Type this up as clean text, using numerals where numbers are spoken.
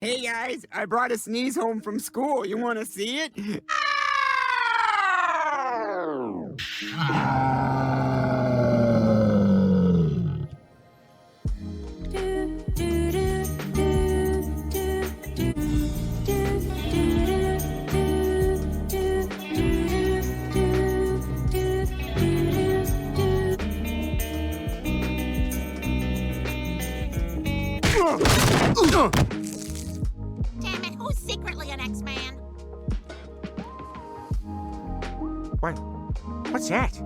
Hey guys, I brought a sneeze home from school. You want to see it? Damn it, who's secretly an X-Man? What? What's that?